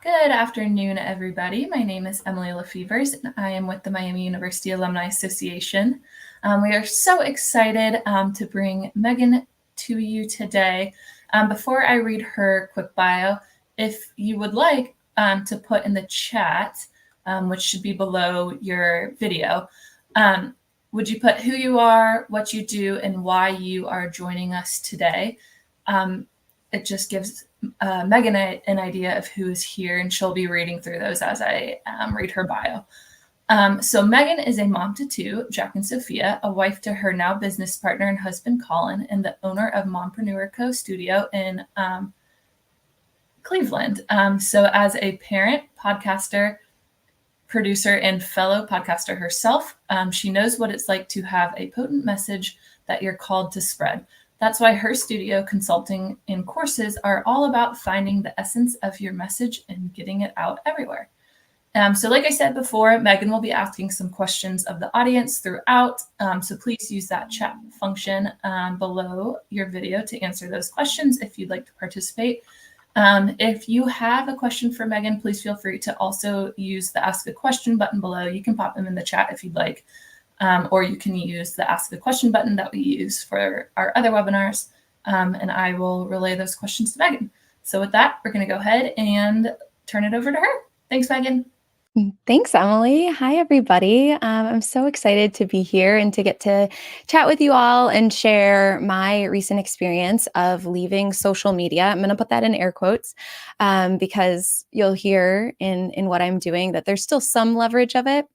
Good afternoon, everybody. My name is Emily Lefevers, and I am with the Miami University Alumni Association. We are so excited to bring Megan to you today. Before I read her quick bio, if you would like to put in the chat, which should be below your video, would you put who you are, what you do, and why you are joining us today? It just gives Megan an idea of who is here, and she'll be reading through those as I read her bio. So Megan is a mom to two, Jack and Sophia, a wife to her now business partner and husband, Collin, and the owner of Mompreneur Co studio in Cleveland. So as a parent, podcaster, producer, and fellow podcaster herself, she knows what it's like to have a potent message that you're called to spread. That's why her studio, consulting, and courses are all about finding the essence of your message and getting it out everywhere. So like I said before, Megan will be asking some questions of the audience throughout. So please use that chat function below your video to answer those questions if you'd like to participate. If you have a question for Megan, please feel free to also use the Ask a Question button below. You can pop them in the chat if you'd like. Or you can use the Ask a Question button that we use for our other webinars, and I will relay those questions to Megan. So with that, we're going to go ahead and turn it over to her. Thanks, Megan. Thanks, Emily. Hi, everybody. I'm so excited to be here and to get to chat with you all and share my recent experience of leaving social media. I'm going to put that in air quotes because you'll hear in what I'm doing that there's still some leverage of it,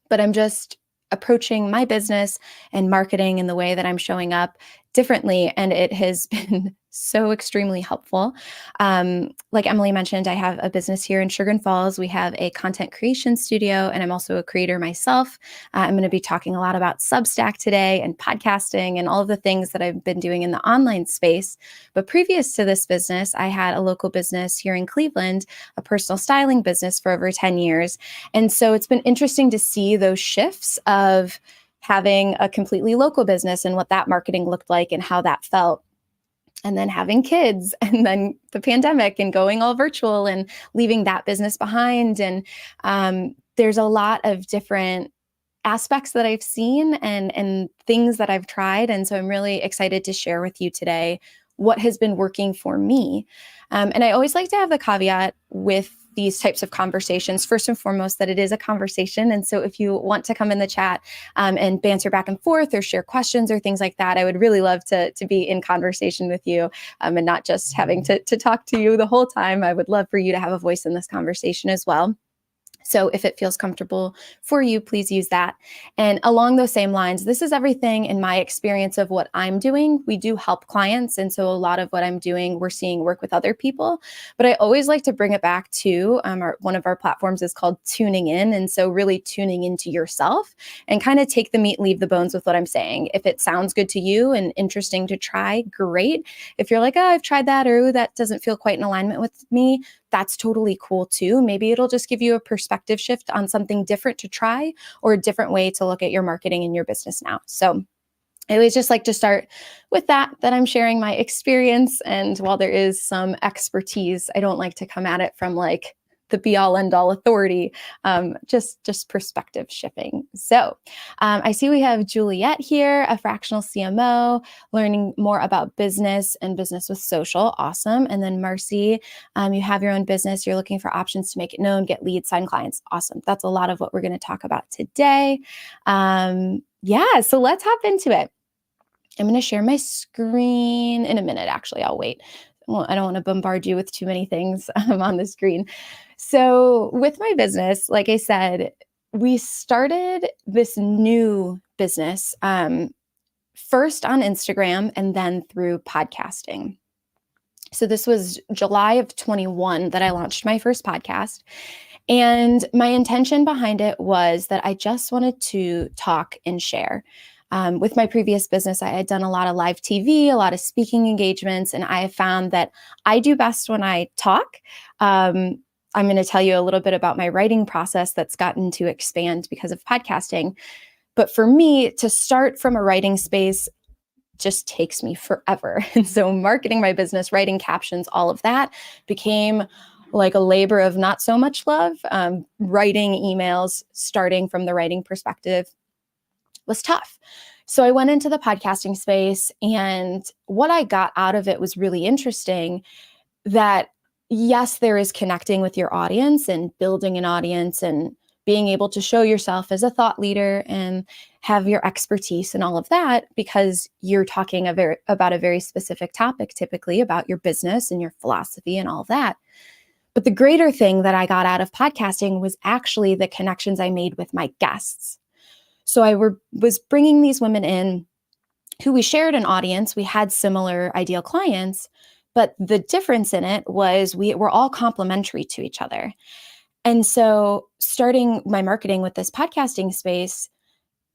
but I'm just approaching my business and marketing in the way that I'm showing up differently. And it has been so extremely helpful. Like Emily mentioned, I have a business here in Chagrin Falls. We have a content creation studio, and I'm also a creator myself. I'm going to be talking a lot about Substack today and podcasting and all of the things that I've been doing in the online space. But previous to this business, I had a local business here in Cleveland, a personal styling business for over 10 years. And so it's been interesting to see those shifts of having a completely local business and what that marketing looked like and how that felt. And then having kids, and then the pandemic, and going all virtual and leaving that business behind. And there's a lot of different aspects that I've seen and things that I've tried. And so I'm really excited to share with you today what has been working for me. And I always like to have the caveat with these types of conversations, first and foremost, that it is a conversation. And so if you want to come in the chat and banter back and forth or share questions or things like that, I would really love to be in conversation with you and not just having to talk to you the whole time. I would love for you to have a voice in this conversation as well. So if it feels comfortable for you, please use that. And along those same lines, this is everything in my experience of what I'm doing. We do help clients. And so a lot of what I'm doing, we're seeing work with other people. But I always like to bring it back to one of our platforms is called tuning in. And so really tuning into yourself and kind of take the meat, leave the bones with what I'm saying. If it sounds good to you and interesting to try, great. If you're like, oh, I've tried that, or that doesn't feel quite in alignment with me, that's totally cool too. Maybe it'll just give you a perspective shift on something different to try or a different way to look at your marketing and your business now. So I always just like to start with that I'm sharing my experience. And while there is some expertise, I don't like to come at it from like the be all end all authority, just perspective shifting. So I see we have Juliet here, a fractional CMO, learning more about business and business with social. Awesome. And then Marcy, you have your own business. You're looking for options to make it known, get leads, sign clients. Awesome. That's a lot of what we're going to talk about today. So let's hop into it. I'm going to share my screen in a minute. Actually, I'll wait. Well, I don't want to bombard you with too many things on the screen. So with my business, like I said, we started this new business first on Instagram and then through podcasting. So this was July of 21 that I launched my first podcast. And my intention behind it was that I just wanted to talk and share. With my previous business, I had done a lot of live TV, a lot of speaking engagements, and I have found that I do best when I talk. I'm going to tell you a little bit about my writing process that's gotten to expand because of podcasting. But for me, to start from a writing space just takes me forever. And so marketing my business, writing captions, all of that became like a labor of not so much love. Writing emails, starting from the writing perspective, was tough. So I went into the podcasting space, and what I got out of it was really interesting. That yes, there is connecting with your audience and building an audience and being able to show yourself as a thought leader and have your expertise and all of that, because you're talking about a very specific topic, typically about your business and your philosophy and all of that. But the greater thing that I got out of podcasting was actually the connections I made with my guests. So I was bringing these women in who we shared an audience. We had similar ideal clients, but the difference in it was we were all complementary to each other. And so starting my marketing with this podcasting space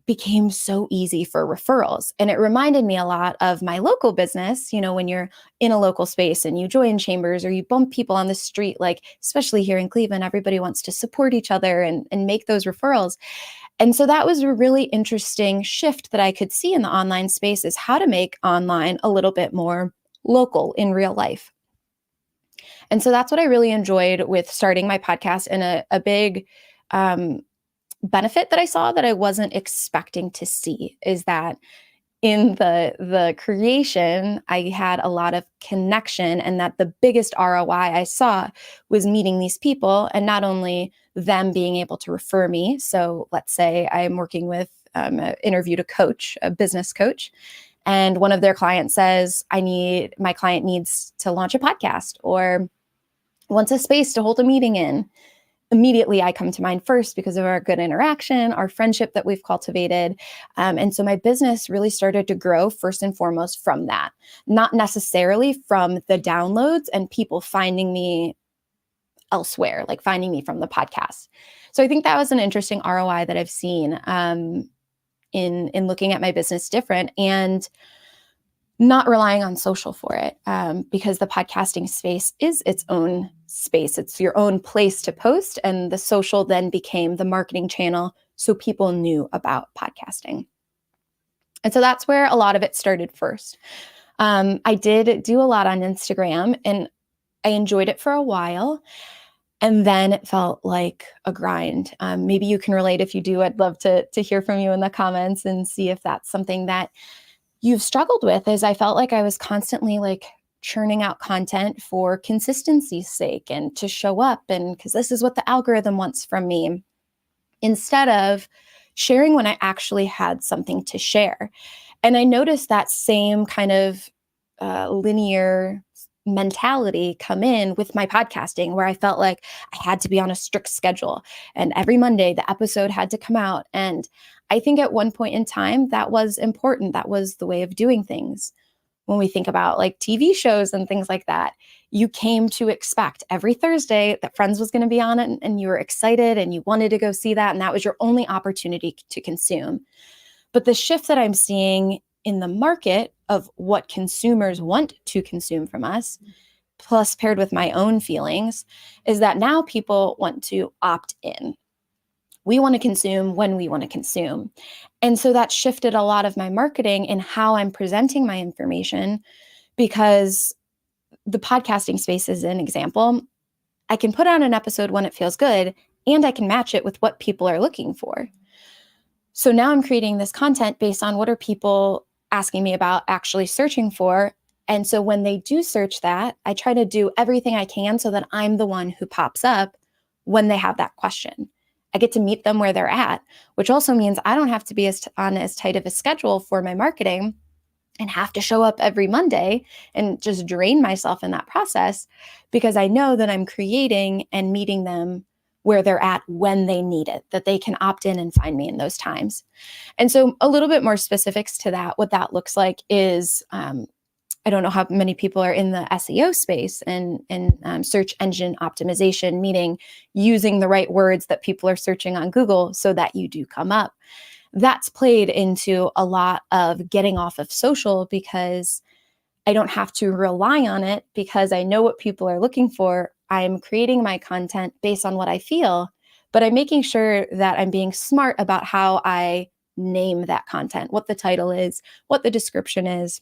became so easy for referrals. And it reminded me a lot of my local business. You know, when you're in a local space and you join chambers or you bump people on the street, like especially here in Cleveland, everybody wants to support each other and make those referrals. And so that was a really interesting shift that I could see in the online space, is how to make online a little bit more local in real life. And so that's what I really enjoyed with starting my podcast. And a big benefit that I saw that I wasn't expecting to see is that in the creation, I had a lot of connection, and that the biggest ROI I saw was meeting these people, and not only them being able to refer me. So let's say I'm working with interviewed a coach, a business coach, and one of their clients says, my client needs to launch a podcast or wants a space to hold a meeting in. Immediately I come to mind first because of our good interaction, our friendship that we've cultivated. And so my business really started to grow first and foremost from that, not necessarily from the downloads and people finding me elsewhere, like finding me from the podcast. So I think that was an interesting ROI that I've seen in looking at my business different, and not relying on social for it, because the podcasting space is its own space. It's your own place to post, and the social then became the marketing channel, so people knew about podcasting. And so that's where a lot of it started first. I did do a lot on Instagram, and I enjoyed it for a while. And then it felt like a grind. Maybe you can relate. If you do, I'd love to hear from you in the comments and see if that's something that you've struggled with. Is I felt like I was constantly like churning out content for consistency's sake and to show up, and because this is what the algorithm wants from me, instead of sharing when I actually had something to share. And I noticed that same kind of linear mentality come in with my podcasting, where I felt like I had to be on a strict schedule, and every Monday the episode had to come out. And I think at one point in time that was important. That was the way of doing things. When we think about like TV shows and things like that, you came to expect every Thursday that Friends was going to be on it, and you were excited and you wanted to go see that, and that was your only opportunity to consume. But the shift that I'm seeing in the market of what consumers want to consume from us, plus paired with my own feelings, is that now people want to opt in. We want to consume when we want to consume. And so that shifted a lot of my marketing in how I'm presenting my information, because the podcasting space is an example. I can put on an episode when it feels good, and I can match it with what people are looking for. So now I'm creating this content based on what are people asking me about, actually searching for. And so when they do search that, I try to do everything I can so that I'm the one who pops up when they have that question. I get to meet them where they're at, which also means I don't have to be on as tight of a schedule for my marketing and have to show up every Monday and just drain myself in that process, because I know that I'm creating and meeting them where they're at when they need it, that they can opt in and find me in those times. And so a little bit more specifics to that, what that looks like is, I don't know how many people are in the SEO space and search engine optimization, meaning using the right words that people are searching on Google so that you do come up. That's played into a lot of getting off of social, because I don't have to rely on it, because I know what people are looking for. I'm creating my content based on what I feel, but I'm making sure that I'm being smart about how I name that content, what the title is, what the description is.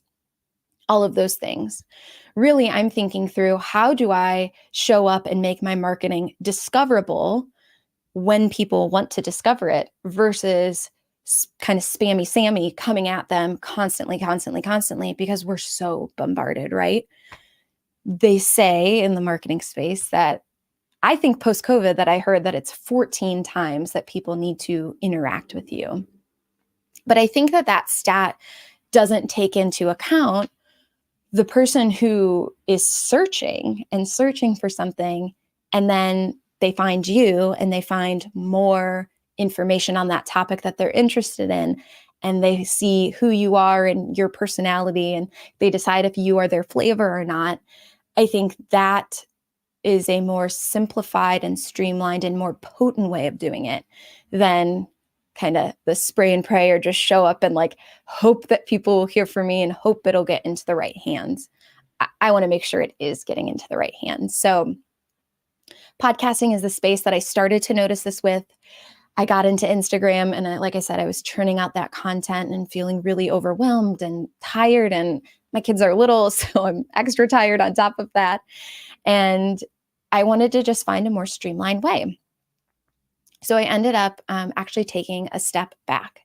all of those things. Really, I'm thinking through, how do I show up and make my marketing discoverable when people want to discover it, versus kind of spammy Sammy coming at them constantly, because we're so bombarded, right? They say in the marketing space that, I think post-COVID, that I heard that it's 14 times that people need to interact with you. But I think that stat doesn't take into account the person who is searching for something, and then they find you and they find more information on that topic that they're interested in, and they see who you are and your personality, and they decide if you are their flavor or not. I think that is a more simplified and streamlined and more potent way of doing it than kind of the spray and pray, or just show up and like hope that people will hear from me and hope it'll get into the right hands. I want to make sure it is getting into the right hands. So podcasting is the space that I started to notice this with. I got into Instagram, and like I said, I was churning out that content and feeling really overwhelmed and tired, and my kids are little, so I'm extra tired on top of that. And I wanted to just find a more streamlined way. So I ended up actually taking a step back.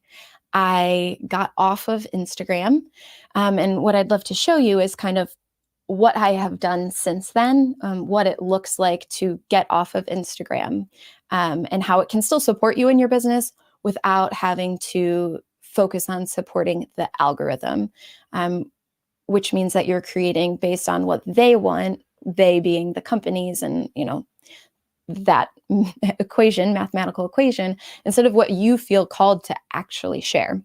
I got off of Instagram. And what I'd love to show you is kind of what I have done since then, what it looks like to get off of Instagram, and how it can still support you in your business without having to focus on supporting the algorithm, which means that you're creating based on what they want, they being the companies, and that mathematical equation, instead of what you feel called to actually share.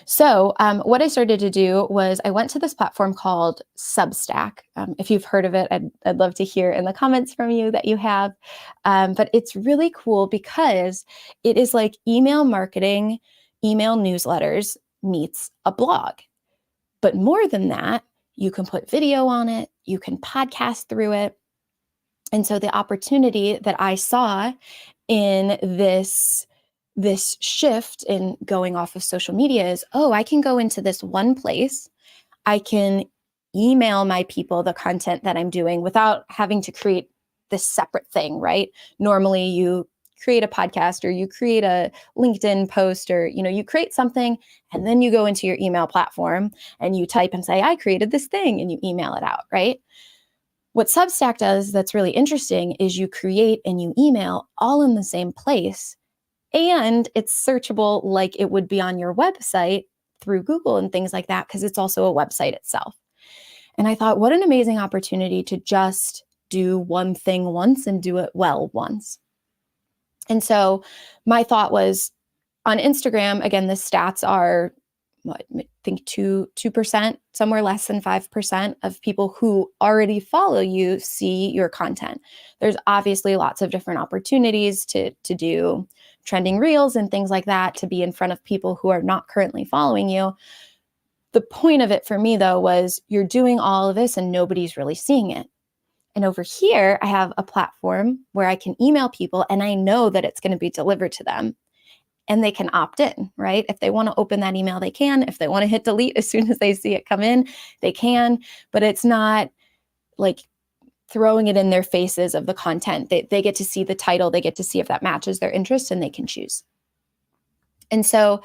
So what I started to do was I went to this platform called Substack. If you've heard of it, I'd love to hear in the comments from you that you have. But it's really cool because it is like email marketing, email newsletters meets a blog. But more than that, you can put video on it, you can podcast through it. And so the opportunity that I saw in this shift in going off of social media is, I can go into this one place. I can email my people the content that I'm doing without having to create this separate thing, right? Normally you create a podcast, or you create a LinkedIn post, or you create something, and then you go into your email platform and you type and say, I created this thing, and you email it out, right? What Substack does that's really interesting is you create and you email all in the same place, and it's searchable like it would be on your website through Google and things like that, because it's also a website itself. And I thought, what an amazing opportunity to just do one thing once and do it well once. And so my thought was, on Instagram, again, the stats are, I think 2%, somewhere less than 5% of people who already follow you see your content. There's obviously lots of different opportunities to do trending reels and things like that, to be in front of people who are not currently following you. The point of it for me, though, was you're doing all of this and nobody's really seeing it. And over here, I have a platform where I can email people, and I know that it's going to be delivered to them. And they can opt in, right? If they want to open that email, they can. If they want to hit delete as soon as they see it come in, they can. But it's not like throwing it in their faces of the content. They get to see the title. They get to see if that matches their interest, and they can choose. And so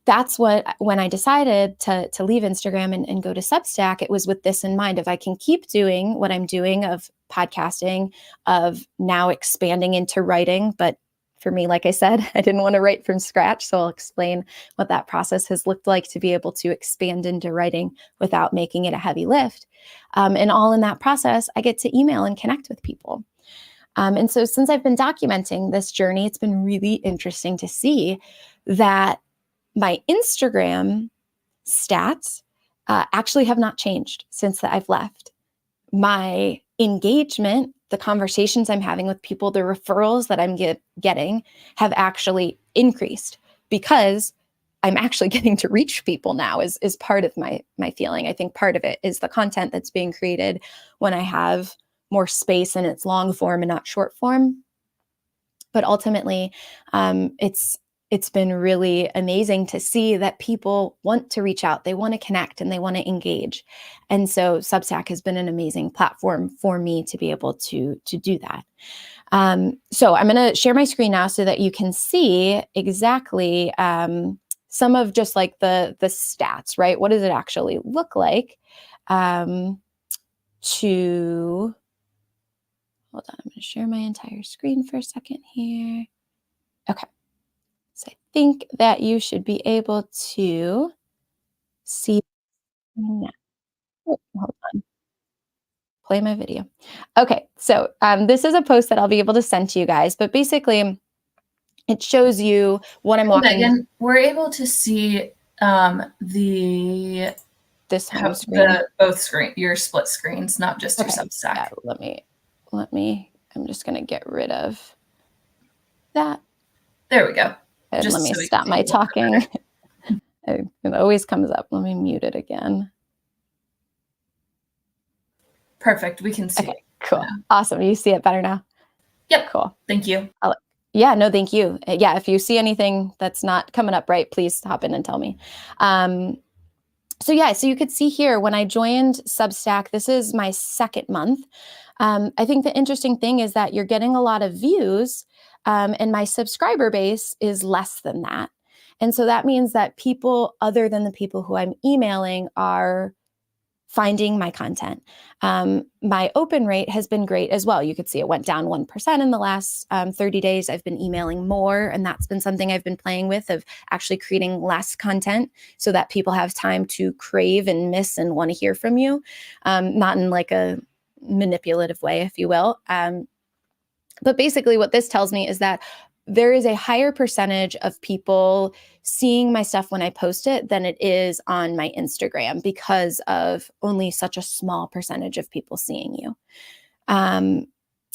that's when I decided to leave Instagram and go to Substack, it was with this in mind. If I can keep doing what I'm doing of podcasting, of now expanding into writing, but for me, like I said, I didn't want to write from scratch. So I'll explain what that process has looked like to be able to expand into writing without making it a heavy lift. And all in that process, I get to email and connect with people. And so since I've been documenting this journey, it's been really interesting to see that my Instagram stats actually have not changed since that I've left. My engagement, the conversations I'm having with people, the referrals that I'm getting have actually increased, because I'm actually getting to reach people now is part of my feeling. I think part of it is the content that's being created when I have more space and it's long form and not short form. But ultimately, it's it's been really amazing to see that people want to reach out, they want to connect, and they want to engage. And so Substack has been an amazing platform for me to be able to do that. So I'm going to share my screen now so that you can see exactly some of just like the stats, right? What does it actually look like hold on, I'm going to share my entire screen for a second here. Okay. So I think that you should be able to see now. Oh, hold on. Play my video. Okay. So this is a post that I'll be able to send to you guys, but basically it shows you what I'm walking. Megan, we're able to see this home screen. Your split screens, not just your Substack. Yeah, let me, I'm just going to get rid of that. There we go. And let me stop my talking. It always comes up. Let me mute it again. Perfect. We can see. Okay, cool. Awesome. You see it better now? Yep. Cool. Thank you. Yeah, no, thank you. Yeah, if you see anything that's not coming up right, please hop in and tell me. So you could see here when I joined Substack, this is my second month. I think the interesting thing is that you're getting a lot of views, and my subscriber base is less than that. And so that means that people other than the people who I'm emailing are finding my content. My open rate has been great as well. You could see it went down 1% in the last 30 days. I've been emailing more, and that's been something I've been playing with, of actually creating less content so that people have time to crave and miss and want to hear from you, not in like a manipulative way, if you will. But basically what this tells me is that there is a higher percentage of people seeing my stuff when I post it than it is on my Instagram, because of only such a small percentage of people seeing you.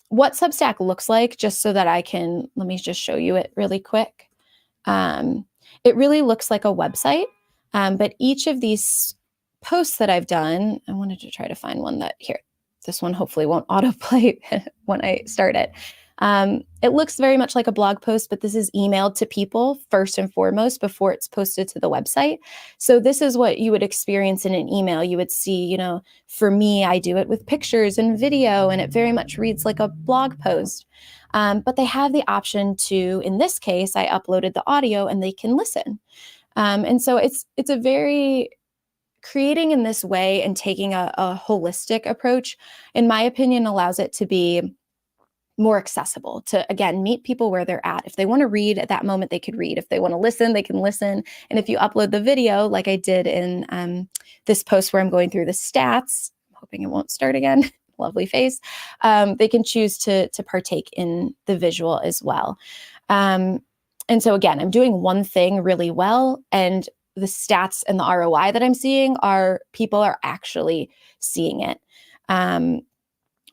What Substack looks like, just so that let me just show you it really quick. It really looks like a website, but each of these posts that I've done, I wanted to try to find one this one hopefully won't autoplay when I start it. It looks very much like a blog post, but this is emailed to people first and foremost before it's posted to the website. So this is what you would experience in an email. You would see, for me, I do it with pictures and video, and it very much reads like a blog post. But they have the option to, in this case, I uploaded the audio and they can listen. And so it's a very creating in this way and taking a holistic approach, in my opinion, allows it to be more accessible to, again, meet people where they're at. If they want to read at that moment, they could read. If they want to listen, they can listen. And if you upload the video, like I did in this post where I'm going through the stats, I'm hoping it won't start again, lovely face, they can choose to partake in the visual as well. And so again, I'm doing one thing really well, and the stats and the ROI that I'm seeing are people are actually seeing it.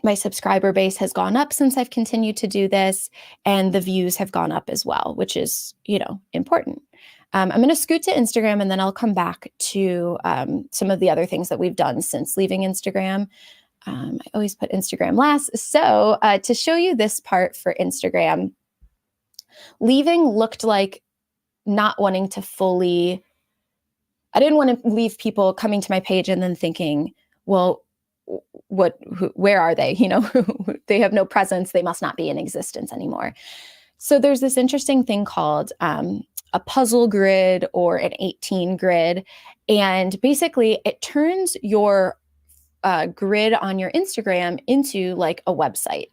My subscriber base has gone up since I've continued to do this, and the views have gone up as well, which is, important. I'm going to scoot to Instagram, and then I'll come back to some of the other things that we've done since leaving Instagram. I always put Instagram last. So to show you this part for Instagram, leaving looked like not wanting to fully, I didn't want to leave people coming to my page and then thinking, well, where are they? They have no presence. They must not be in existence anymore. So there's this interesting thing called a puzzle grid or an 18 grid. And basically it turns your grid on your Instagram into like a website.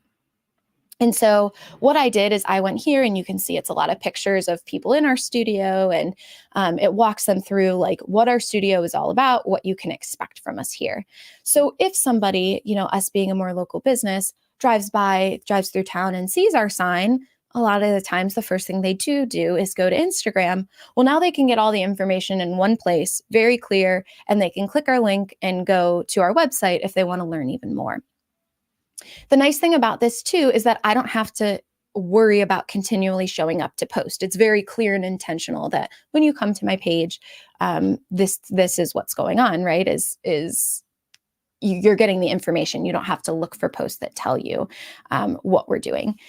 And so what I did is I went here, and you can see it's a lot of pictures of people in our studio, and it walks them through like what our studio is all about, what you can expect from us here. So if somebody, us being a more local business, drives through town and sees our sign, a lot of the times the first thing they do is go to Instagram. Well, now they can get all the information in one place, very clear, and they can click our link and go to our website if they want to learn even more. The nice thing about this too is that I don't have to worry about continually showing up to post. It's very clear and intentional that when you come to my page, this is what's going on, right? Is you're getting the information. You don't have to look for posts that tell you what we're doing.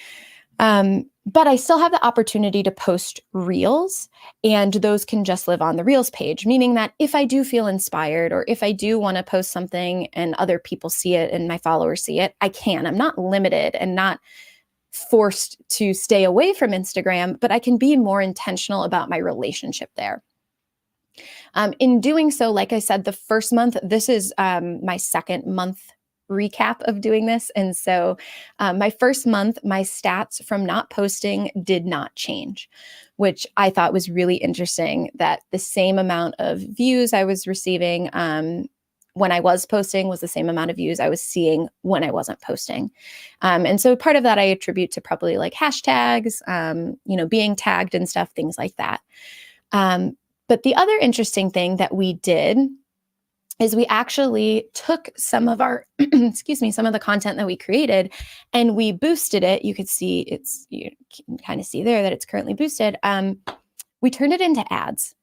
But I still have the opportunity to post reels, and those can just live on the reels page, meaning that if I do feel inspired or if I do want to post something and other people see it and my followers see it, I can. I'm not limited and not forced to stay away from Instagram, but I can be more intentional about my relationship there. In doing so, like I said, the first month, this is my second month recap of doing this. And so my first month, my stats from not posting did not change, which I thought was really interesting, that the same amount of views I was receiving when I was posting was the same amount of views I was seeing when I wasn't posting. And so part of that I attribute to probably like hashtags, being tagged and stuff, things like that. But the other interesting thing that we did is we actually took some of our, some of the content that we created and we boosted it. You can kind of see there that it's currently boosted. We turned it into ads.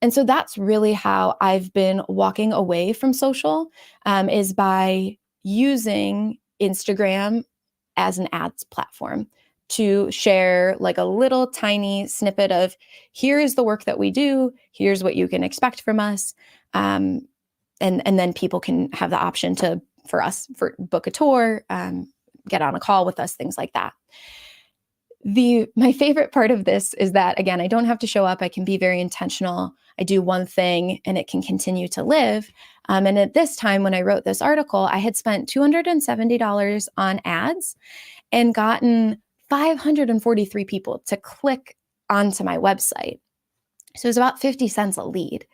And so that's really how I've been walking away from social, is by using Instagram as an ads platform to share like a little tiny snippet of, here is the work that we do, here's what you can expect from us. And then people can have the option to book a tour, get on a call with us, things like that. My favorite part of this is that, again, I don't have to show up. I can be very intentional. I do one thing and it can continue to live. And at this time, when I wrote this article, I had spent $270 on ads and gotten 543 people to click onto my website. So it was about 50 cents a lead.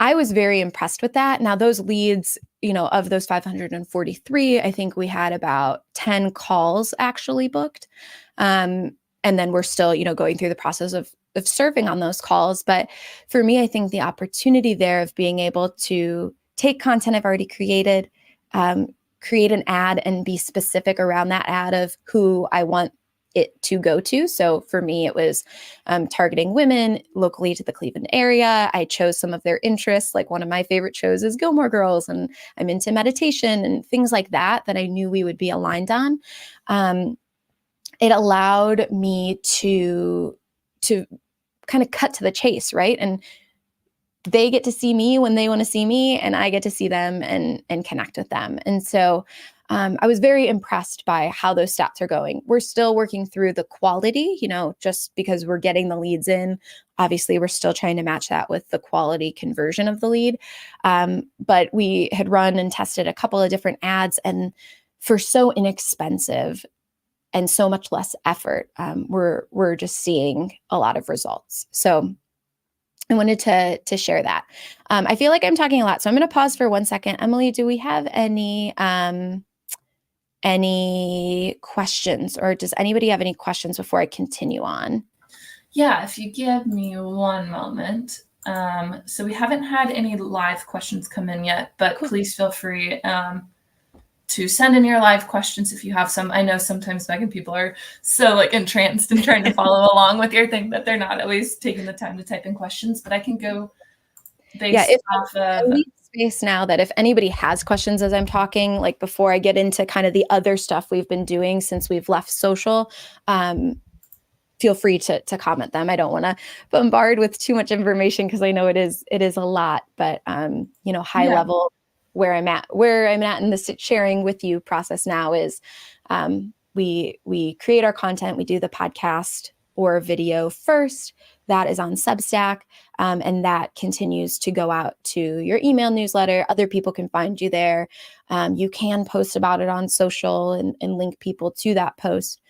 I was very impressed with that. Now, those leads, of those 543, I think we had about 10 calls actually booked. And then we're still, going through the process of serving on those calls. But for me, I think the opportunity there of being able to take content I've already created, create an ad and be specific around that ad of who I want it to go to. So for me, it was targeting women locally to the Cleveland area. I chose some of their interests. Like one of my favorite shows is Gilmore Girls, and I'm into meditation and things like that I knew we would be aligned on. It allowed me to kind of cut to the chase, right? And they get to see me when they want to see me, and I get to see them and connect with them. And so I was very impressed by how those stats are going. We're still working through the quality, just because we're getting the leads in. Obviously, we're still trying to match that with the quality conversion of the lead. But we had run and tested a couple of different ads, and for so inexpensive and so much less effort, we're just seeing a lot of results. So I wanted to share that. I feel like I'm talking a lot, so I'm going to pause for 1 second. Emily, do we have any questions, or does anybody have any questions before I continue on? Yeah, if you give me one moment. So we haven't had any live questions come in yet, but cool. Please feel free to send in your live questions if you have some. I know sometimes, Megan, people are so entranced and trying to follow along with your thing that they're not always taking the time to type in questions, but I can go based off of space now that if anybody has questions as I'm talking, before I get into kind of the other stuff we've been doing since we've left social, feel free to comment them. I don't want to bombard with too much information because I know it is a lot, but high level where I'm at in this sharing with you process now is we create our content, we do the podcast or video first. That is on Substack, and that continues to go out to your email newsletter. Other people can find you there. You can post about it on social and link people to that post.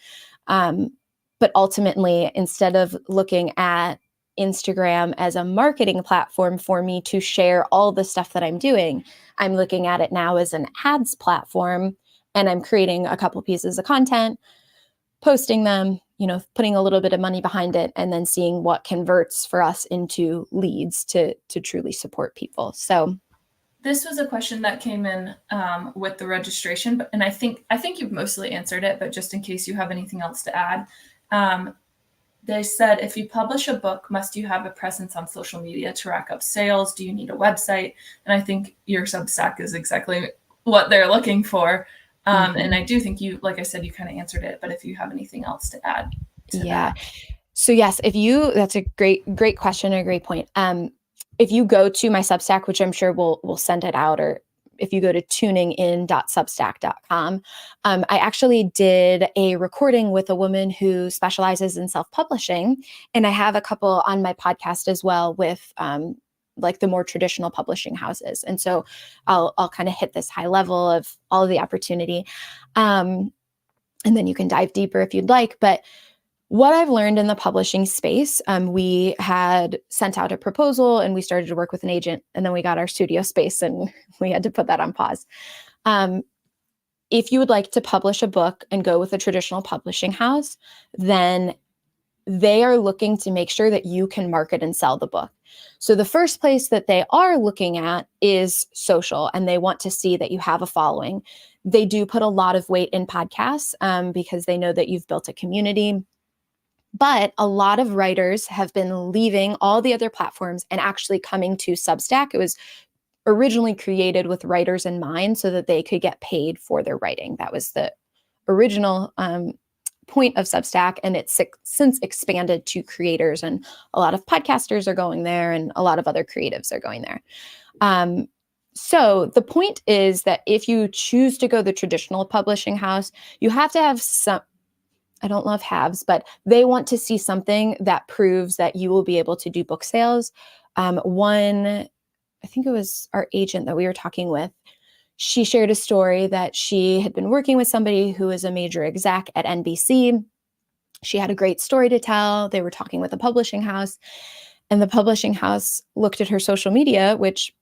But ultimately, instead of looking at Instagram as a marketing platform for me to share all the stuff that I'm doing, I'm looking at it now as an ads platform, and I'm creating a couple pieces of content, posting them, putting a little bit of money behind it, and then seeing what converts for us into leads to truly support people. So this was a question that came in with the registration, and I think you've mostly answered it, but just in case you have anything else to add, they said, if you publish a book, must you have a presence on social media to rack up sales? Do you need a website? And I think your Substack is exactly what they're looking for. And I do think you, like I said, you kind of answered it, but if you have anything else to add to that. So yes, that's a great question, a great point. If you go to my Substack, which I'm sure we'll send it out, or if you go to tuningin.substack.com, I actually did a recording with a woman who specializes in self-publishing. And I have a couple on my podcast as well with like the more traditional publishing houses. And so I'll kind of hit this high level of all of the opportunity. And then you can dive deeper if you'd like. But what I've learned in the publishing space, we had sent out a proposal and we started to work with an agent, and then we got our studio space and we had to put that on pause. If you would like to publish a book and go with a traditional publishing house, then they are looking to make sure that you can market and sell the book. So the first place that they are looking at is social, and they want to see that you have a following. They do put a lot of weight in podcasts because they know that you've built a community. But a lot of writers have been leaving all the other platforms and actually coming to Substack. It was originally created with writers in mind so that they could get paid for their writing. That was the original point of Substack, and it's since expanded to creators, and a lot of podcasters are going there and a lot of other creatives are going there. So the point is that if you choose to go the traditional publishing house, you have to have some, I don't love halves, but they want to see something that proves that you will be able to do book sales. I think it was our agent that we were talking with. She shared a story that she had been working with somebody who is a major exec at NBC. She had a great story to tell. They were talking with a publishing house, and the publishing house looked at her social media, which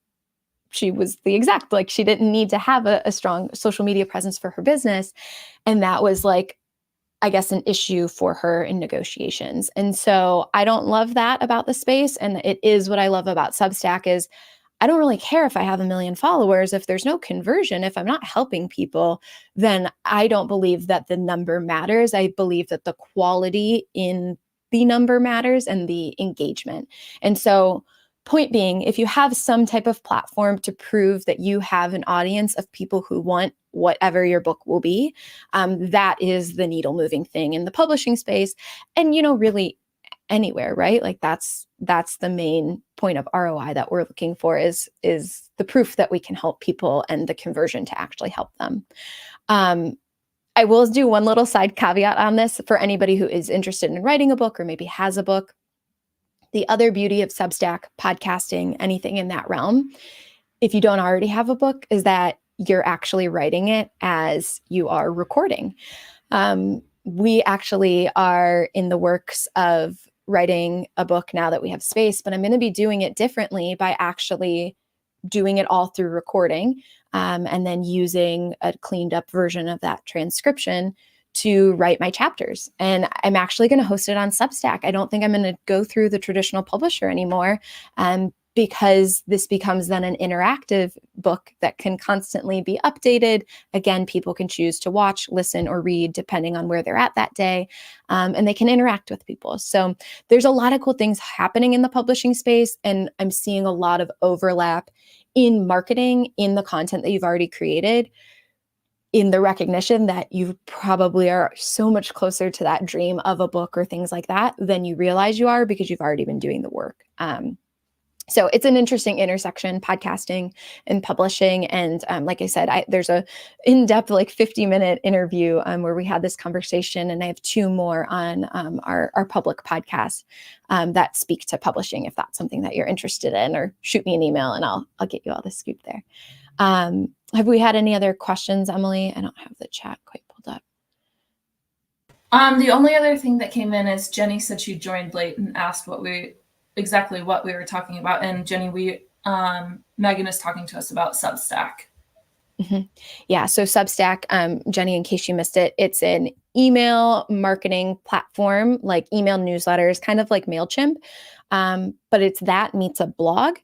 she was the exec, like she didn't need to have a strong social media presence for her business. And that was like, I guess, an issue for her in negotiations. And so I don't love that about the space. And it is what I love about Substack is I don't really care if I have 1 million followers. If there's no conversion, if I'm not helping people, then I don't believe that the number matters. I believe that the quality in the number matters and the engagement. And so point being, if you have some type of platform to prove that you have an audience of people who want whatever your book will be, that is the needle moving thing in the publishing space. And, really anywhere, right? Like that's the main point of ROI that we're looking for is the proof that we can help people and the conversion to actually help them. I will do one little side caveat on this for anybody who is interested in writing a book or maybe has a book. The other beauty of Substack, podcasting, anything in that realm, if you don't already have a book, is that you're actually writing it as you are recording. We actually are in the works of writing a book now that we have space, but I'm going to be doing it differently by actually doing it all through recording and then using a cleaned up version of that transcription to write my chapters. And I'm actually going to host it on Substack. I don't think I'm going to go through the traditional publisher anymore because this becomes then an interactive book that can constantly be updated. Again, people can choose to watch, listen, or read depending on where they're at that day. And they can interact with people. So there's a lot of cool things happening in the publishing space. And I'm seeing a lot of overlap in marketing in the content that you've already created, in the recognition that you probably are so much closer to that dream of a book or things like that than you realize you are because you've already been doing the work. So it's an interesting intersection, podcasting and publishing. And like I said, there's a in-depth, like 50-minute interview where we had this conversation, and I have 2 more on our public podcast that speak to publishing, if that's something that you're interested in, or shoot me an email and I'll get you all the scoop there. Have we had any other questions, Emily? I don't have the chat quite pulled up. The only other thing that came in is Jenny said she joined late and asked exactly what we were talking about. And Jenny, Megan is talking to us about Substack. Mm-hmm. Yeah. So Substack, Jenny, in case you missed it, it's an email marketing platform, like email newsletters, kind of like MailChimp. But it's that meets a blog.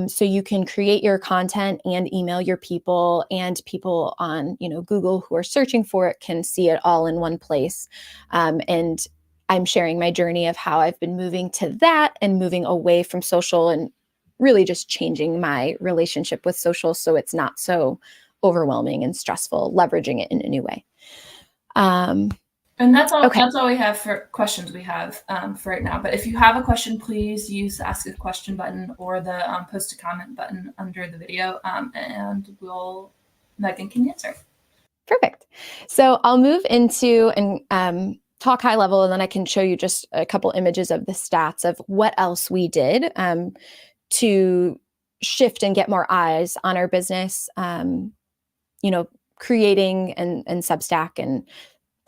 So you can create your content and email your people, and people on, Google who are searching for it can see it all in one place. And I'm sharing my journey of how I've been moving to that and moving away from social and really just changing my relationship with social so it's not so overwhelming and stressful, leveraging it in a new way. And that's all. Okay. That's all we have for questions we have for right now. But if you have a question, please use the Ask a Question button or the Post a Comment button under the video, and Megan can answer. Perfect. So I'll move into and talk high level, and then I can show you just a couple images of the stats of what else we did to shift and get more eyes on our business. Creating and Substack and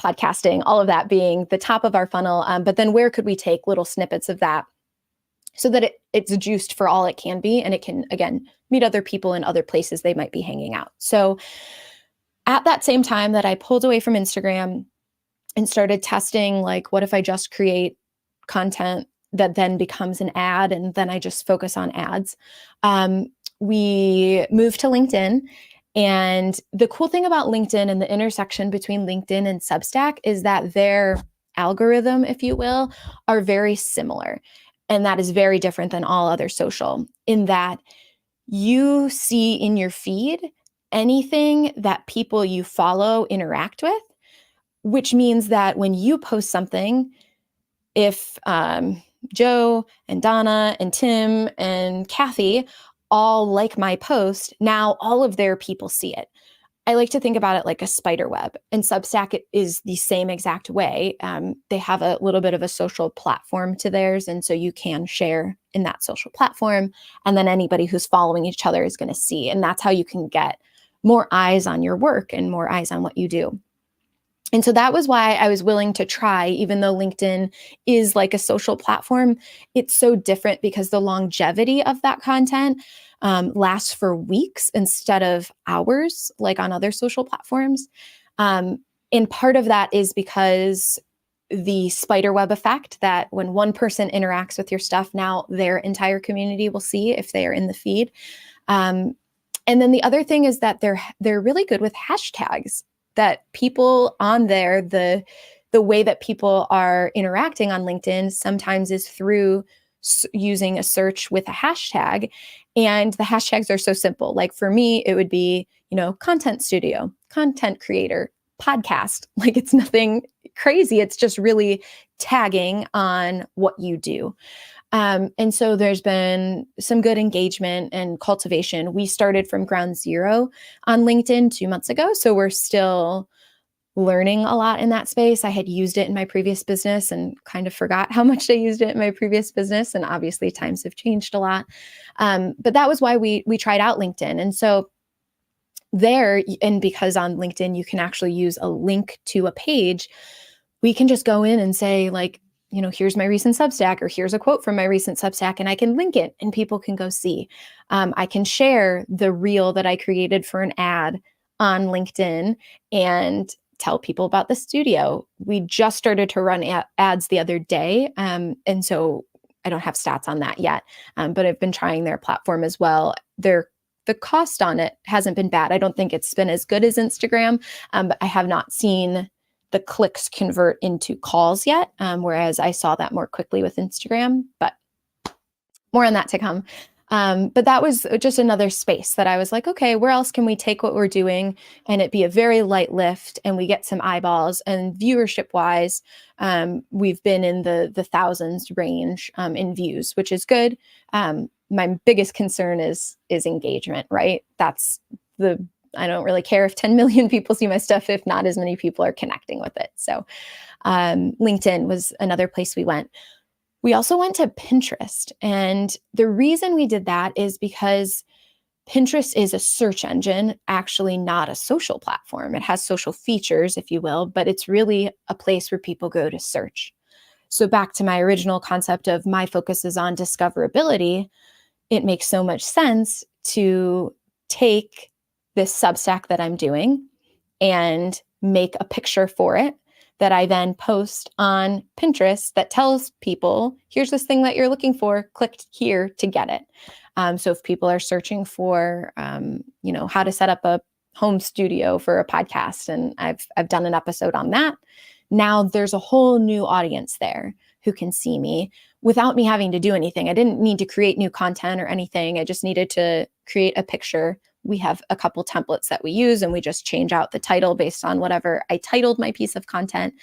podcasting, all of that being the top of our funnel. But then where could we take little snippets of that so that it's juiced for all it can be, and it can, again, meet other people in other places they might be hanging out. So at that same time that I pulled away from Instagram and started testing, like, what if I just create content that then becomes an ad and then I just focus on ads? We moved to LinkedIn. And the cool thing about LinkedIn and the intersection between LinkedIn and Substack is that their algorithm, if you will, are very similar. And that is very different than all other social, in that you see in your feed anything that people you follow interact with, which means that when you post something, if Joe and Donna and Tim and Kathy all like my post, now all of their people see it. I like to think about it like a spider web, and Substack is the same exact way. They have a little bit of a social platform to theirs, and so you can share in that social platform, and then anybody who's following each other is going to see, and that's how you can get more eyes on your work and more eyes on what you do. And so that was why I was willing to try, even though LinkedIn is like a social platform, it's so different because the longevity of that content lasts for weeks instead of hours, like on other social platforms. And part of that is because the spiderweb effect, that when one person interacts with your stuff, now their entire community will see if they are in the feed. And then the other thing is that they're really good with hashtags. That people on there, the way that people are interacting on LinkedIn sometimes is through using a search with a hashtag. And the hashtags are so simple. Like for me, it would be, content studio, content creator, podcast. Like it's nothing crazy. It's just really tagging on what you do. And so there's been some good engagement and cultivation. We started from ground zero on LinkedIn 2 months ago. So we're still learning a lot in that space. I had used it in my previous business and kind of forgot how much I used it in my previous business. And obviously times have changed a lot. But that was why we tried out LinkedIn. And so there, and because on LinkedIn, you can actually use a link to a page, we can just go in and say, like, here's my recent Substack, or here's a quote from my recent Substack, and I can link it and people can go see. I can share the reel that I created for an ad on LinkedIn and tell people about the studio. We just started to run ads the other day. And so I don't have stats on that yet, but I've been trying their platform as well. The cost on it hasn't been bad. I don't think it's been as good as Instagram, but I have not seen the clicks convert into calls yet, whereas I saw that more quickly with Instagram, but more on that to come. But that was just another space that I was like, okay, where else can we take what we're doing and it be a very light lift and we get some eyeballs? And viewership wise, we've been in the thousands range in views, which is good. My biggest concern is engagement, right? That's I don't really care if 10 million people see my stuff, if not as many people are connecting with it. So LinkedIn was another place we went. We also went to Pinterest. And the reason we did that is because Pinterest is a search engine, actually not a social platform. It has social features, if you will, but it's really a place where people go to search. So back to my original concept of my focus is on discoverability, it makes so much sense to take this Substack that I'm doing and make a picture for it that I then post on Pinterest that tells people, here's this thing that you're looking for, click here to get it. So if people are searching for, how to set up a home studio for a podcast, and I've done an episode on that, now there's a whole new audience there who can see me without me having to do anything. I didn't need to create new content or anything. I just needed to create a picture, we have a couple templates that we use, and we just change out the title based on whatever I titled my piece of content,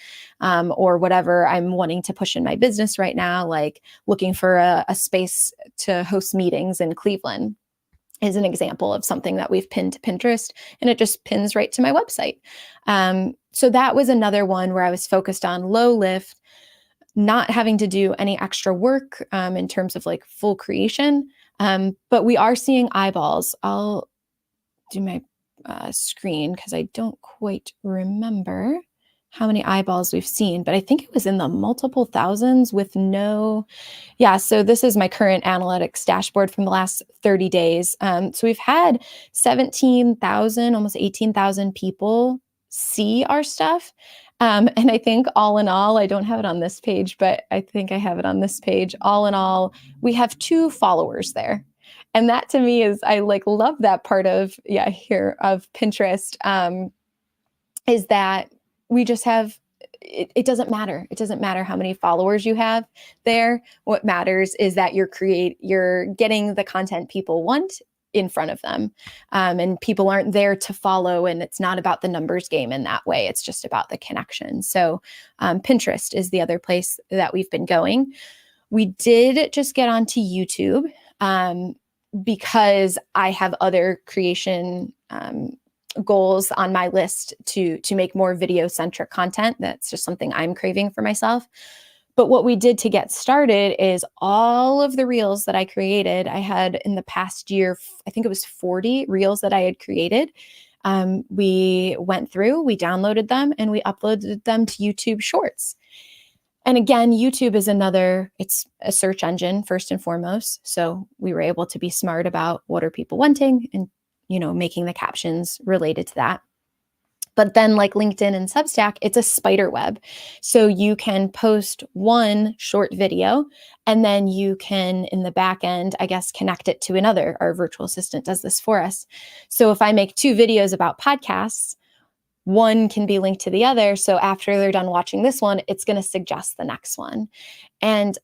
or whatever I'm wanting to push in my business right now, like looking for a space to host meetings in Cleveland is an example of something that we've pinned to Pinterest, and it just pins right to my website. So that was another one where I was focused on low lift, not having to do any extra work in terms of like full creation. But we are seeing eyeballs. I'll do my screen because I don't quite remember how many eyeballs we've seen, but I think it was in the multiple thousands with no, yeah. So this is my current analytics dashboard from the last 30 days. So we've had 17,000, almost 18,000 people see our stuff. And I think all in all, I don't have it on this page, but I think I have it on this page. All in all, we have 2 followers there. And that to me is, I like love that part of, here of Pinterest, is that we just have, it doesn't matter. It doesn't matter how many followers you have there. What matters is that you're getting the content people want in front of them. And people aren't there to follow, and it's not about the numbers game in that way. It's just about the connection. So Pinterest is the other place that we've been going. We did just get onto YouTube because I have other creation goals on my list to make more video-centric content. That's just something I'm craving for myself. But what we did to get started is all of the reels that I created, I had in the past year, I think it was 40 reels that I had created. We went through, we downloaded them, and we uploaded them to YouTube Shorts. And again, YouTube is it's a search engine first and foremost. So we were able to be smart about what are people wanting and, making the captions related to that. But then like LinkedIn and Substack, it's a spider web. So you can post one short video, and then you can, in the back end, I guess, connect it to another. Our virtual assistant does this for us. So if I make 2 videos about podcasts, one can be linked to the other. So after they're done watching this one, it's going to suggest the next one. And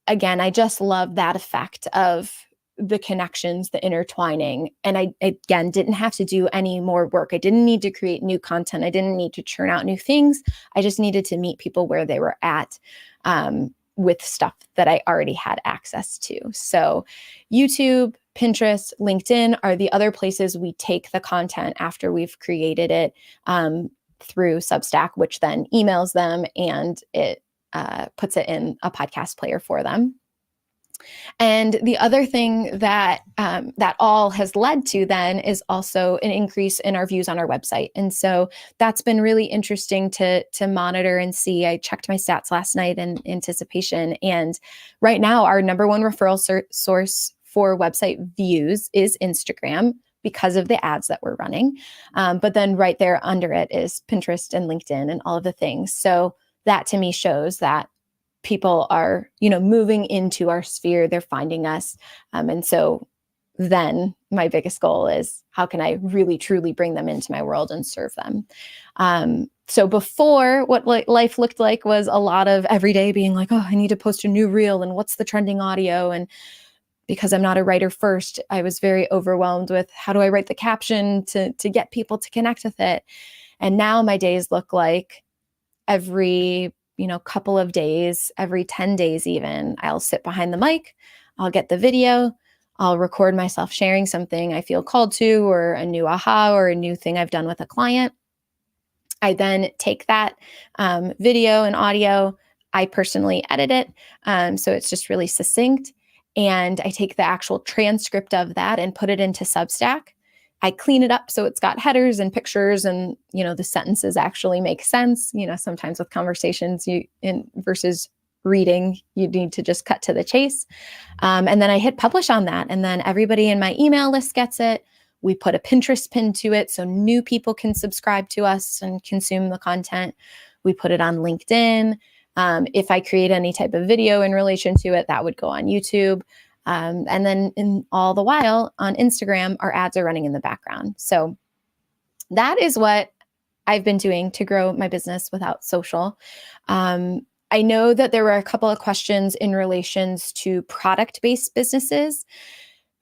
again, I just love that effect of the connections, the intertwining. And I, again, didn't have to do any more work. I didn't need to create new content. I didn't need to churn out new things. I just needed to meet people where they were at with stuff that I already had access to. So YouTube, Pinterest, LinkedIn are the other places we take the content after we've created it through Substack, which then emails them and it puts it in a podcast player for them. And the other thing that that all has led to then is also an increase in our views on our website. And so that's been really interesting to monitor and see. I checked my stats last night in anticipation. And right now, our number one referral source for website views is Instagram because of the ads that we're running. But then right there under it is Pinterest and LinkedIn and all of the things. So that to me shows that people are, moving into our sphere. They're finding us. And so then my biggest goal is how can I really, truly bring them into my world and serve them? So before, what life looked like was a lot of every day being like, oh, I need to post a new reel and what's the trending audio? And because I'm not a writer first, I was very overwhelmed with how do I write the caption to get people to connect with it? And now my days look like every couple of days, every 10 days even, I'll sit behind the mic, I'll get the video, I'll record myself sharing something I feel called to, or a new aha, or a new thing I've done with a client. I then take that video and audio, I personally edit it, so it's just really succinct, and I take the actual transcript of that and put it into Substack. I clean it up so it's got headers and pictures and, the sentences actually make sense. Sometimes with conversations versus reading, you need to just cut to the chase. And then I hit publish on that. And then everybody in my email list gets it. We put a Pinterest pin to it so new people can subscribe to us and consume the content. We put it on LinkedIn. If I create any type of video in relation to it, that would go on YouTube. And then in all the while on Instagram, our ads are running in the background. So that is what I've been doing to grow my business without social. I know that there were a couple of questions in relations to product-based businesses.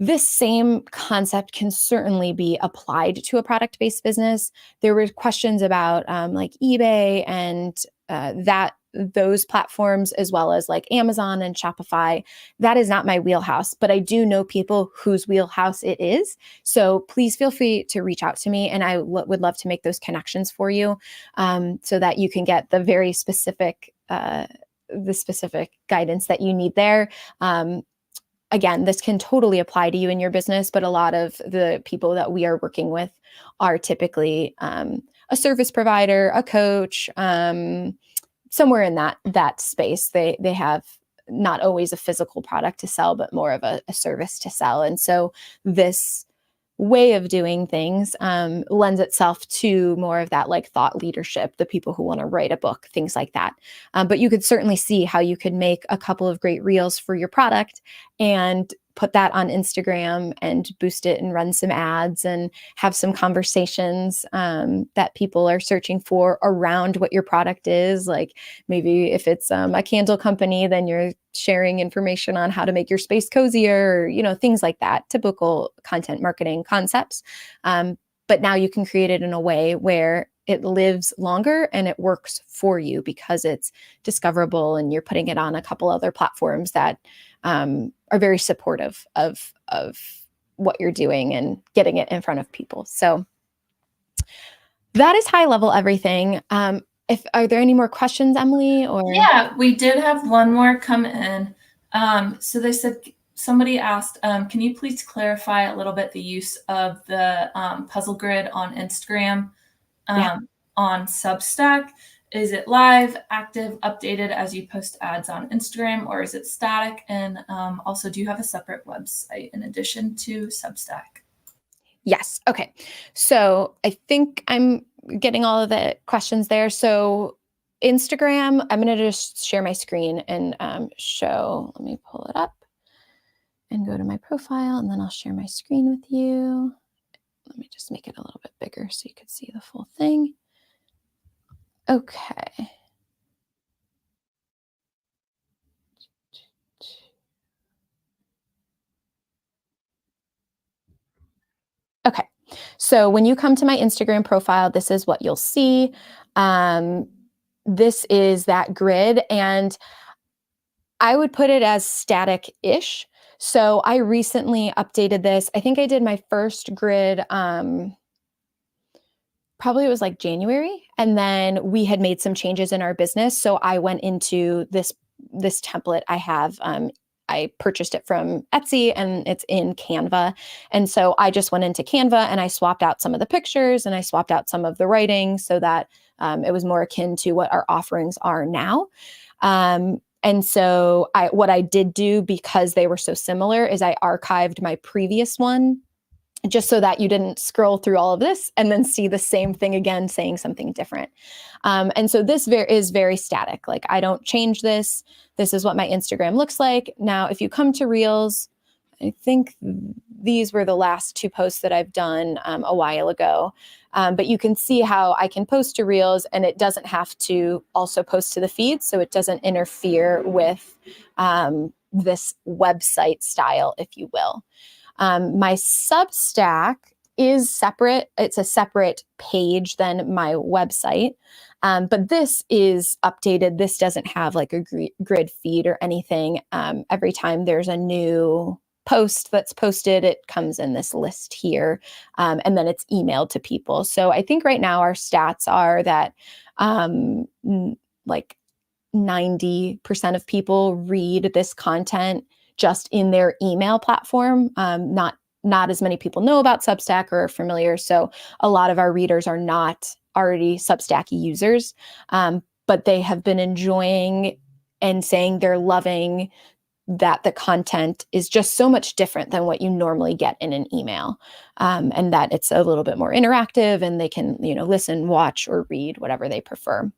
This same concept can certainly be applied to a product-based business. There were questions about like eBay and those platforms, as well as like Amazon and Shopify. That is not my wheelhouse, but I do know people whose wheelhouse it is. So please feel free to reach out to me, and I would love to make those connections for you, so that you can get the very specific guidance that you need there. Again, this can totally apply to you in your business, but a lot of the people that we are working with are typically a service provider, a coach, somewhere in that space. They have not always a physical product to sell, but more of a service to sell. And so this way of doing things lends itself to more of that like thought leadership, the people who want to write a book, things like that. But you could certainly see how you could make a couple of great reels for your product and put that on Instagram and boost it and run some ads and have some conversations that people are searching for around what your product is. Like maybe if it's a candle company, then you're sharing information on how to make your space cozier, or, things like that, typical content marketing concepts. But now you can create it in a way where it lives longer and it works for you because it's discoverable and you're putting it on a couple other platforms that are very supportive of what you're doing and getting it in front of people. So that is high level everything. Are there any more questions, Emily? Or yeah, we did have one more come in. So they said, somebody asked, can you please clarify a little bit the use of the puzzle grid on Instagram, on Substack? Is it live, active, updated as you post ads on Instagram, or is it static? And also, do you have a separate website in addition to Substack? Yes. Okay. So I think I'm getting all of the questions there. So Instagram, I'm going to just share my screen and show. Let me pull it up and go to my profile, and then I'll share my screen with you. Let me just make it a little bit bigger so you can see the full thing. Okay. Okay. So when you come to my Instagram profile, this is what you'll see. This is that grid, and I would put it as static-ish. So I recently updated this. I think I did my first grid, probably it was like January. And then we had made some changes in our business. So I went into this template I have. I purchased it from Etsy and it's in Canva. And so I just went into Canva and I swapped out some of the pictures and I swapped out some of the writing so that it was more akin to what our offerings are now. And so what I did do, because they were so similar, is I archived my previous one just so that you didn't scroll through all of this and then see the same thing again, saying something different. And so this is very static. Like I don't change this. This is what my Instagram looks like. Now, if you come to Reels, I think these were the last two posts that I've done a while ago. But you can see how I can post to Reels and it doesn't have to also post to the feed. So it doesn't interfere with this website style, if you will. My Substack is separate. It's a separate page than my website. But this is updated. This doesn't have like a grid feed or anything. Every time there's a new post that's posted, it comes in this list here. And then it's emailed to people. So I think right now our stats are that like 90% of people read this content just in their email platform. Not as many people know about Substack or are familiar. So a lot of our readers are not already Substack users, but they have been enjoying and saying they're loving that the content is just so much different than what you normally get in an email, and that it's a little bit more interactive and they can, listen, watch, or read, whatever they prefer.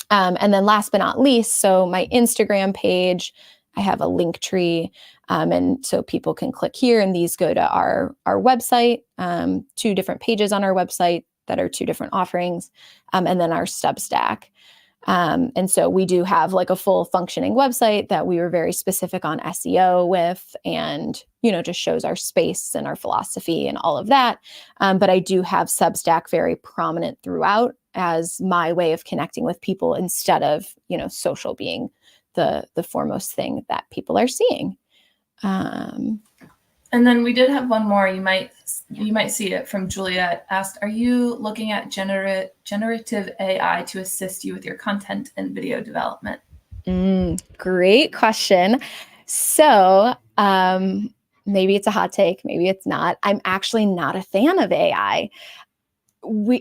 And then last but not least, so my Instagram page, I have a link tree. And so people can click here and these go to our website, 2 different pages on our website that are 2 different offerings, and then our Substack. And so we do have like a full functioning website that we were very specific on SEO with, and, just shows our space and our philosophy and all of that. But I do have Substack very prominent throughout as my way of connecting with people instead of, social being the foremost thing that people are seeing. And then we did have one more. You might see it from Juliet. Asked, are you looking at generative AI to assist you with your content and video development? Great question. So maybe it's a hot take, maybe it's not. I'm actually not a fan of AI.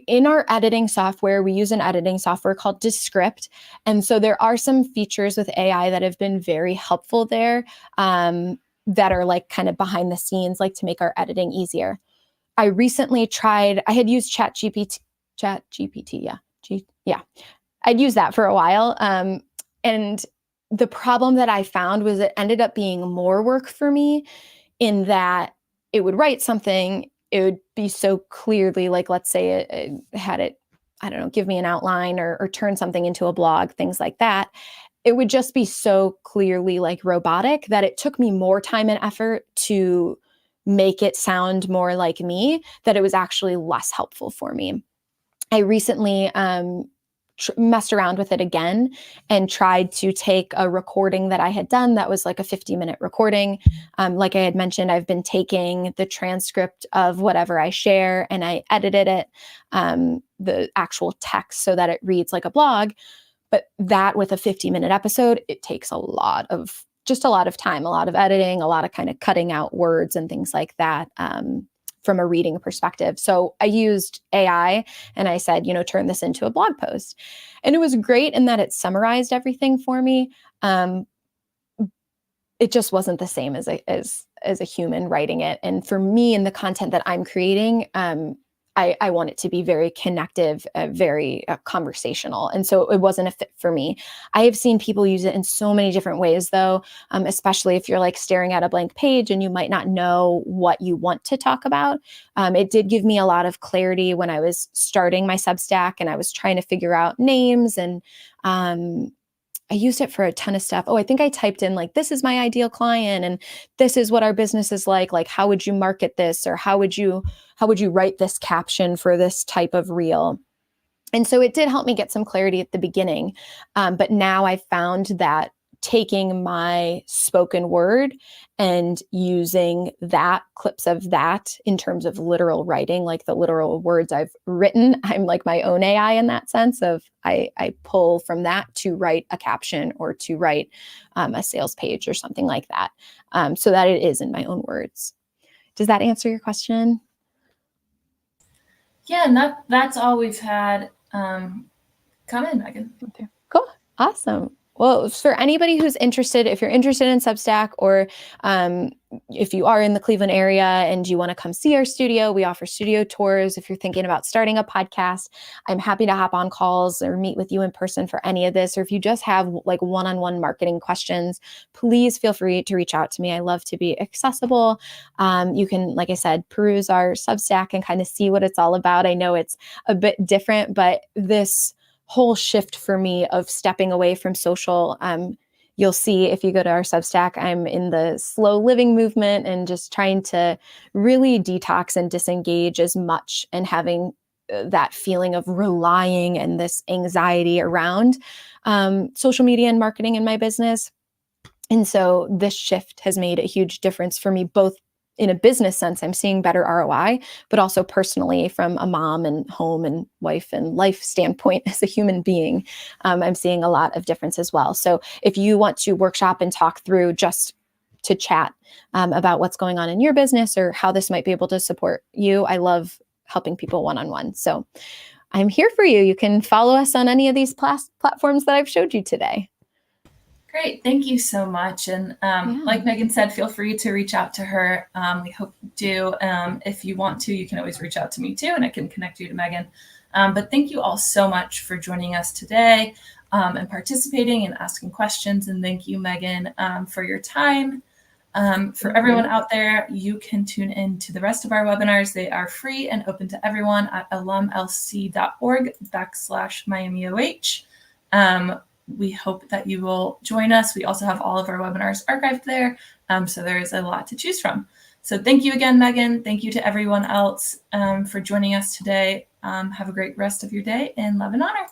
In our editing software, we use an editing software called Descript. And so there are some features with AI that have been very helpful there, that are like kind of behind the scenes, like to make our editing easier. I recently I had used ChatGPT. I'd used that for a while. And the problem that I found was it ended up being more work for me, in that it would write something, it would be so clearly, like, let's say it had it, I don't know, give me an outline or turn something into a blog, things like that. It would just be so clearly like robotic that it took me more time and effort to make it sound more like me, that it was actually less helpful for me. I recently messed around with it again and tried to take a recording that I had done that was like a 50-minute recording. Like I had mentioned, I've been taking the transcript of whatever I share and I edited it, the actual text, so that it reads like a blog. But that, with a 50-minute episode, it takes a lot of time, a lot of editing, a lot of kind of cutting out words and things like that, from a reading perspective. So I used AI and I said, turn this into a blog post. And it was great in that it summarized everything for me. It just wasn't the same as a human writing it. And for me, in the content that I'm creating, I want it to be very connective, very conversational. And so it wasn't a fit for me. I have seen people use it in so many different ways, though, especially if you're like staring at a blank page and you might not know what you want to talk about. It did give me a lot of clarity when I was starting my Substack and I was trying to figure out names, and I used it for a ton of stuff. I think I typed in like, this is my ideal client and this is what our business is like. Like, how would you market this? Or how would you write this caption for this type of reel? And so it did help me get some clarity at the beginning. But now I found that taking my spoken word and using clips of that in terms of literal writing, like the literal words I've written, I'm like my own AI in that sense of I pull from that to write a caption or to write a sales page or something like that, so that it is in my own words. Does that answer your question? Yeah, and that's all we've had come in, Megan. Okay. Cool. Awesome. Well, for anybody who's interested, if you're interested in Substack, or if you are in the Cleveland area and you want to come see our studio, we offer studio tours. If you're thinking about starting a podcast, I'm happy to hop on calls or meet with you in person for any of this. Or if you just have like one-on-one marketing questions, please feel free to reach out to me. I love to be accessible. You can, like I said, peruse our Substack and kind of see what it's all about. I know it's a bit different, but this whole shift for me of stepping away from social, you'll see if you go to our Substack, I'm in the slow living movement and just trying to really detox and disengage as much, and having that feeling of relying and this anxiety around social media and marketing in my business. And so this shift has made a huge difference for me, both in a business sense, I'm seeing better ROI, but also personally from a mom and home and wife and life standpoint as a human being, I'm seeing a lot of difference as well. So if you want to workshop and talk through, just to chat about what's going on in your business or how this might be able to support you, I love helping people one-on-one. So I'm here for you. You can follow us on any of these platforms that I've showed you today. Great. Thank you so much. And like Megan said, feel free to reach out to her. We hope you do. If you want to, you can always reach out to me too, and I can connect you to Megan. But thank you all so much for joining us today and participating and asking questions. And thank you, Megan, for your time. For everyone out there, you can tune in to the rest of our webinars. They are free and open to everyone at alumlc.org/MiamiOH. We hope that you will join us. We also have all of our webinars archived there. So there is a lot to choose from. So thank you again, Megan. Thank you to everyone else for joining us today. Have a great rest of your day, and love and honor.